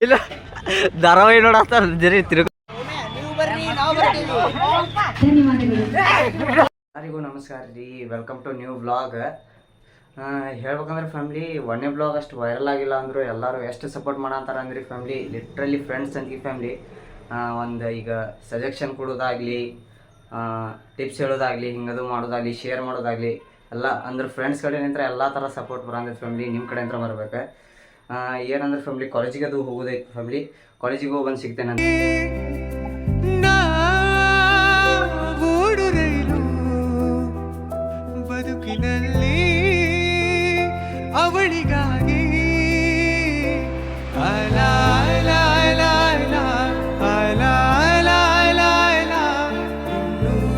ಇಲ್ಲ ಧಾರಾವಾಹಿ ನೋಡತ್ತಾರ ಜರಿ ತಿರುಗ. ಎಲ್ಲರಿಗೂ ನಮಸ್ಕಾರ ರೀ, ವೆಲ್ಕಮ್ ಟು ನ್ಯೂ ವ್ಲಾಗ್. ಹೇಳ್ಬೇಕಂದ್ರೆ ಫ್ಯಾಮ್ಲಿ ಒಂದೇ ವ್ಲಾಗ್ ಅಷ್ಟು ವೈರಲ್ ಆಗಿಲ್ಲ ಅಂದರು ಎಲ್ಲರೂ ಎಷ್ಟು ಸಪೋರ್ಟ್ ಮಾಡಂತಾರ ಅಂದ್ರಿ ಫ್ಯಾಮ್ಲಿ. ಲಿಟ್ರಲಿ ಫ್ರೆಂಡ್ಸ್ ಅಂತೀವಿ ಫ್ಯಾಮ್ಲಿ. ಒಂದು ಈಗ ಸಜೆಷನ್ ಕೊಡೋದಾಗಲಿ, ಟಿಪ್ಸ್ ಹೇಳೋದಾಗಲಿ, ಹಿಂಗದು ಮಾಡೋದಾಗಲಿ, ಶೇರ್ ಮಾಡೋದಾಗಲಿ ಎಲ್ಲ ಅಂದ್ರೆ ಫ್ರೆಂಡ್ಸ್ ಕಡೆ ನಿಂತರ ಎಲ್ಲ ಥರ ಸಪೋರ್ಟ್ ಬರಂದ್ರೆ ಫ್ಯಾಮ್ಲಿ ನಿಮ್ಮ ಕಡೆ ಅಂತ ಬರ್ಬೇಕು. ಏನಂದ್ರೆ ಫ್ಯಾಮ್ಲಿ ಕಾಲೇಜಿಗೆ ಅದು ಹೋಗೋದೈತೆ ಫ್ಯಾಮ್ಲಿ. ಕಾಲೇಜಿಗೆ ಹೋಗಿ ಬಂದು ಸಿಗ್ತೇನೆ ಅಂತ ಬದುಕಿನಲ್ಲಿ ಅವಳಿಗಾಗಿ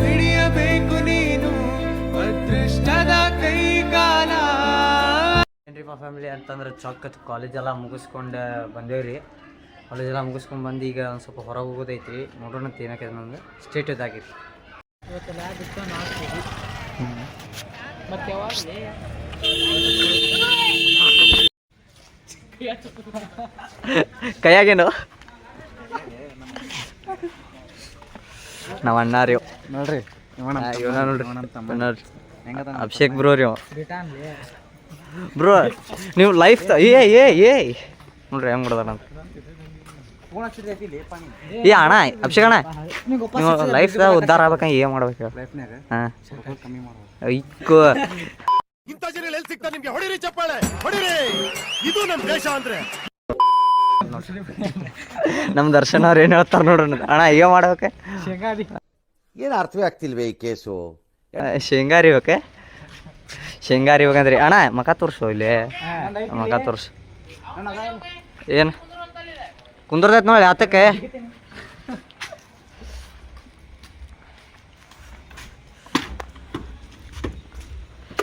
ಹಿಡಿಯಬೇಕು ನೀನು ಅದೃಷ್ಟದ ಕೈಗಾಲ. ಏನ್ರಿಪ್ಪ ಫ್ಯಾಮಿಲಿ ಅಂತಂದ್ರೆ ಚೊಕ್ಕತ್ ಕಾಲೇಜೆಲ್ಲ ಮುಗಿಸ್ಕೊಂಡು ಬಂದೇವ್ರಿ. ಕಾಲೇಜೆಲ್ಲ ಮುಗಿಸ್ಕೊಂಡು ಬಂದು ಈಗ ಒಂದು ಸ್ವಲ್ಪ ಹೊರಗೆ ಹೋಗೋದೈತಿ. ನೋಡೋಣ ಅಂತ ಏನಕ್ಕೆ ನಂದು ಸ್ಟೇಟ್ ಇದಾಗಿತ್ತು. ಕೈಯಾಗೇನು ನಾವು ಅಣ್ಣಾರಿ ನೋಡ್ರಿ ನೋಡ್ರಿ ಅಭಿಷೇಕ್ ಬ್ರೋ ರೀ ಬ್ರೋ. ನೀವು ಲೈಫ್ ನೋಡ್ರಿ ಹೆಂಗ್ ಮಾಡೋದ ಅಂತ. ಅಣ್ಣ ಅಭಿಷೇಕ್ ಅಣ್ಣ, ನೀವು ಲೈಫ್ದಾಗ ಉದ್ಧಾರ ಆಗ್ಬೇಕಂಗ ಏನ್ ಮಾಡ್ಬೇಕು? ಹಾಂ ಐಕೋ ಇಂಥ ಜನ ಎಲ್ಲಿ ಸಿಗ್ತಾರೆ ನಿಮ್ಗೆ? ಹೊಡಿರಿ ಚಪ್ಪಾಳೆ ಹೊಡಿರಿ, ಇದು ನಮ್ಮ ದೇಶ ಅಂದ್ರೆ. ನಮ್ಮ ದರ್ಶನ ಅವ್ರು ಏನು ಹೇಳ್ತಾರೆ ನೋಡೋಣ. ಅಣ್ಣ ಏನ್ ಮಾಡ್ಬೇಕೆ? ಏನು ಅರ್ಥವೇ ಆಗ್ತಿಲ್ವೇ ಈ ಕೇಸು? ಶೇಂಗಾ ಅರಿಬೇಕೆ? ಶೇಂಗಾ ಅರಿಬೇಕಂದ್ರಿ ಅಣ್ಣ. ಮಕ ತೋರ್ಸು ಇಲ್ಲಿ, ಮಕ ತೋರ್ಸು. ಏನು ಕುಂದ್ರದೈತೆ ನೋಡಿ ಆತಕ್ಕೆ.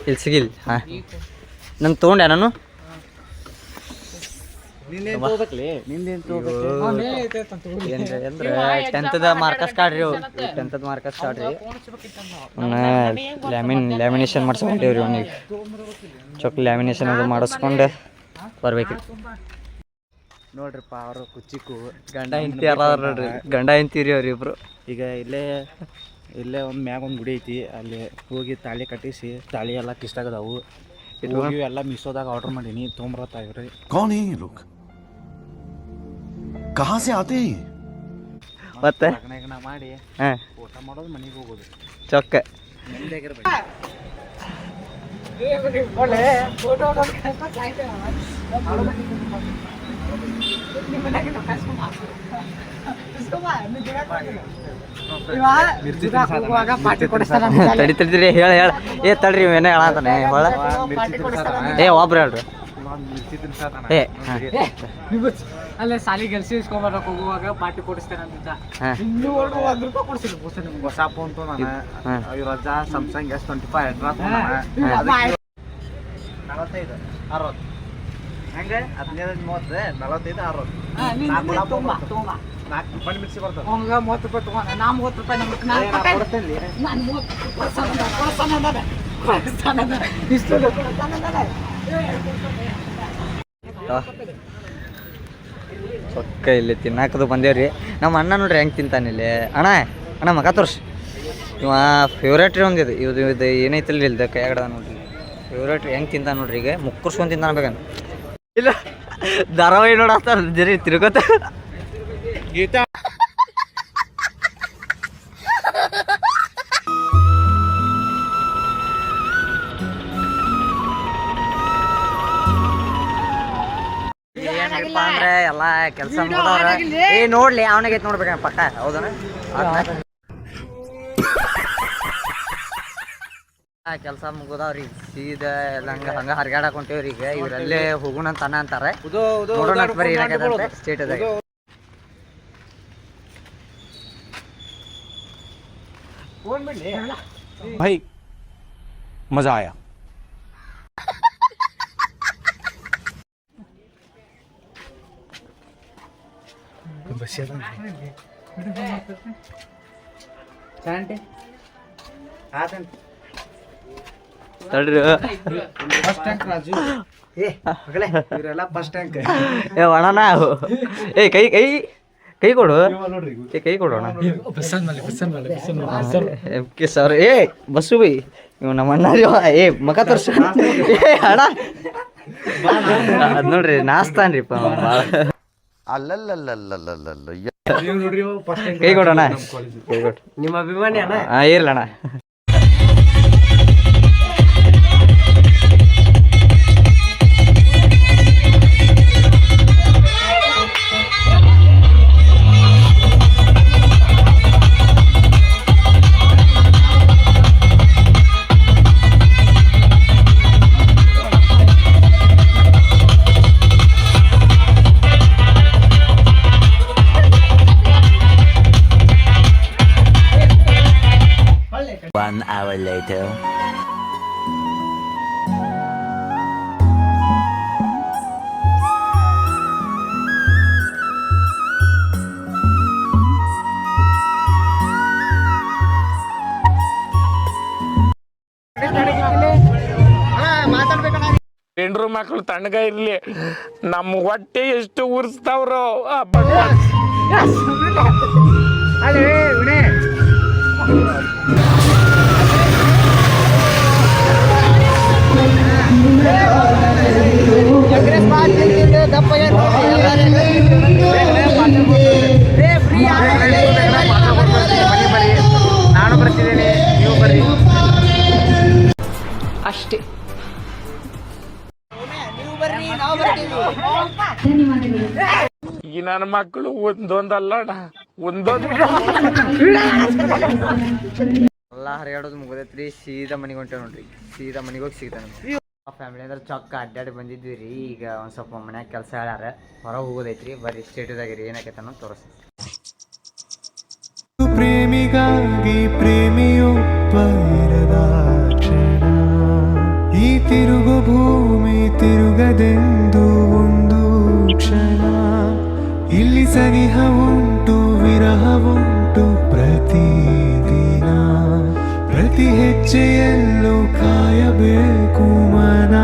ಇಲ್ಲಿ ಸಿಗಿಲ್. ಹಾಂ ನನ್ನ ತೊಗೊಂಡೆ ನಾನು. ಟೆಂತ್ದ ಮಾರ್ಕಸ್ ಕಾರ್ಡ್ ರೀ, ಟೆಂತ್ದ ಮಾರ್ಕಸ್ ಕಾರ್ಡ್ ರೀ. ಲ್ಯಾಮಿನೇಷನ್ ಮಾಡಿಸ್ಕೊಂಡೇವ್ರಿ ಅವ್ನಿಗೆ. ಚೊಕ್ ಲ್ಯಾಮಿನೇಷನ್ ಅದು ಮಾಡಿಸ್ಕೊಂಡು ಬರ್ಬೇಕ್ರಿ. ನೋಡ್ರಿಪ್ಪ ಅವರು ಕುಚ್ಚಿಕ್ಕು ಗಂಡ ಹೆಂಡ್ತಿ ಅಲ್ಲ ನೋಡ್ರಿ, ಗಂಡ ಹೆಂಡ್ತಿರಿ ಅವ್ರಿಬ್ರು. ಈಗ ಇಲ್ಲೇ ಒಂದು ಮ್ಯಾಗ ಒಂದು ಗುಡಿ ಐತಿ, ಅಲ್ಲಿ ಹೋಗಿ ತಾಳಿ ಕಟ್ಟಿಸಿ ತಾಳಿ ಎಲ್ಲ ಕಿಸ್ಟಾಗದಾವು. ಹೋಗಿ ಎಲ್ಲ ಮಿಶೋದಾಗ ಆರ್ಡರ್ ಮಾಡೀನಿ, ತೊಗೊಂಬರತ್ತಾವ್ರಿ. कौन है ये लोग? कहां से आते हैं? ಮತ್ತೆ ಲಗ್ನ ಮಾಡಿ ಹಾಂ ಊಟ ಮಾಡೋದು, ಮನೆಗೆ ಹೋಗೋದು. ಚೊಕ್ಕ ತಡಿ ತಡಿದ್ರಿ ಹೇಳ ತಡ್ರಿ ಏನೇ ಹೇಳಂತಾನೆ ಹೊಳ. ಒಬ್ರು ಹೇಳ್ರಿ. ಅಲ್ಲೇ ಸಾಲಿ ಗೆಲ್ಸಿ ಇಸ್ಕೊಂಬರಕ್ ಹೋಗುವಾಗ ಪಾರ್ಟಿ ಕೊಡಿಸ್ತೇನೆ ಅಂತ ಹೊಸ ಫೋನ್ ತೊಗೊಂಡ ರಜಾ ಸ್ಯಾಮ್ಸಂಗ್ S25 45 60 ಹೆಂಗೆ 15 30 45 60 4 ಬಂದು ಮಿಕ್ಸಿ ಬರ್ತದೆ. 30 ರೂಪಾಯಿ ತಗೊಂಡ ನಾ 30 ರೂಪಾಯಿ ಚೊಕ್ಕ ಇಲ್ಲಿ ತಿನ್ನಾಕದು ಬಂದೇವ್ರಿ. ನಮ್ಮ ಅಣ್ಣ ನೋಡ್ರಿ ಹೆಂಗೆ ತಿಂತಾನೆ ಇಲ್ಲಿ. ಅಣ್ಣ ಮಗ ತೋರ್ಸಿ. ಇವ ಫೇವ್ರೇಟ್ ರೀ ಒಂದಿದು ಇದು ಏನೈತಿಲ್ಲ ಇಲ್ದ ಕೈಯಾಗಡ ನೋಡ್ರಿ. ಫೇವ್ರೇಟ್ ಹೆಂಗೆ ತಿಂತಾನೆ ನೋಡ್ರಿ. ಈಗ ಮುಕ್ಕರ್ಸ್ಕೊಂಡು ತಿಂತಾನೆ ಬೇಕಂತ. ಇಲ್ಲ ಧಾರಾವಾಹಿ ನೋಡತ್ತಾರ ಜರಿ ತಿರ್ಗೋತ. ಗೀತಾ ಏನಪ್ಪ ಅಂದ್ರೆ ಎಲ್ಲ ಕೆಲಸ ಮುಗಿದವ್ರ. ನೋಡ್ಲಿ ಅವನಿಗೆ ನೋಡ್ಬೇಕ ಪಕ್ಕ. ಹೌದನ ಕೆಲಸ ಮುಗಿದವ್ರಿ. ಸೀದಾ ಎಲ್ಲ ಹಂಗ ಹರಿಗಾಡಕ್ ಹೊಂಟೇವ್ರಿ. ಈಗ ಇವ್ರಲ್ಲೇ ಹೋಗೋಣ ಅಂತ ಅಂತಾರೆ. ನೋಡೋಣ ಬರೀ ಏನಾಗತ್ತೆ ಸ್ಟೇಟ್ ಅದಾಗ. भाई मजा आया. ತಡ್ರಿ ಫಸ್ಟ್ ಟ್ಯಾಂಕ್ ರಾಜು ಇವರೆಲ್ಲ ಫಸ್ಟ್ ಟ್ಯಾಂಕ್ ಏ ಅಣ್ಣ ಏ ಕೈ ಕೈ ಕೈ ಕೊಡು ಏ ಕೈ ಕೊಡು ಅಣ್ಣ ಎಮ್ಕೆ ಸರ್ ಏ ಬಸ್ಸು ಬೈ ಇವ್ ನಮ್ಮ ಅಣ್ಣ ಏ ಮಗ ತೋರ್ಸ ಏ ಅಣ್ಣ ಅದ್ ನೋಡ್ರಿ ನಾಸ್ತಾನ್ರಿಪ್ಪ ಭಾಳ ಕೈ ಕೊಡೋಣ ಕೈ ಕೊಡು ನಿಮ್ಮ ಅಭಿಮಾನಿ ಅಣ್ಣ ಹಾಂ ಇರ್ಲಣ್ಣ One hour later. ಹೆಂಡ್ರು ಮಕ್ಕಳು ತಣ್ಣಗ ಇರ್ಲಿ ನಮ್ಮ ಹೊಟ್ಟೆ ಎಷ್ಟು ಉರ್ಸ್ತಾವ್ರೋ ನಾನು ಬರ್ತಿದ್ದೇನೆ ನೀವು ಬರ್ರಿ ಅಷ್ಟೇ ಈ ನನ್ನ ಮಕ್ಕಳು ಒಂದೊಂದಲ್ಲಣ್ಣ ಒಂದೊಂದು ಎಲ್ಲ ಹರಿಯಾಡೋದು ಮುಗಿದೈತ್ರಿ ಸೀದಾ ಮನೆಗೆ ಹೊಂಟೇವ್ ನೋಡ್ರಿ ಸೀದಾ ಮನೆಗೆ ಹೋಗಿ ಸಿಗ್ತಾನೆ ಫ್ಯಾಮಿಲಿ ಅಂದ್ರೆ ಚೊಕ್ಕ ಅಡ್ಡಾಡಿ ಬಂದಿದ್ವಿ ರೀ ಈಗ ಒಂದು ಸ್ವಲ್ಪ ಮನ್ಯಾಗ ಕೆಲಸ ಹೇಳ್ಯಾರ ಹೊರಗೆ ಹೋಗೋದೈತ್ರಿ ಬರ್ರಿ ಸ್ಟೇಟದಾಗಿರಿ ಏನಾಕೈತೆ ಅನ್ನೋದು ತೋರಿಸ್ತೀನಿ ಪ್ರೇಮಿಗಾಗಿ ಪ್ರೇಮಿಯೊಬ್ಬ ಇರದ ಕ್ಷಣ ಈ ತಿರುಗು ಭೂಮಿ ತಿರುಗದೆಂದು ಒಂದು ಕ್ಷಣ ಇಲ್ಲಿ ಸನಿಹ ಉಂಟು ವಿರಹ ಉಂಟು ಪ್ರತಿದಿನ ಪ್ರತಿ ಹೆಜ್ಜೆಯಲ್ಲೂ ಕಾಯಬೇಕು ಮನ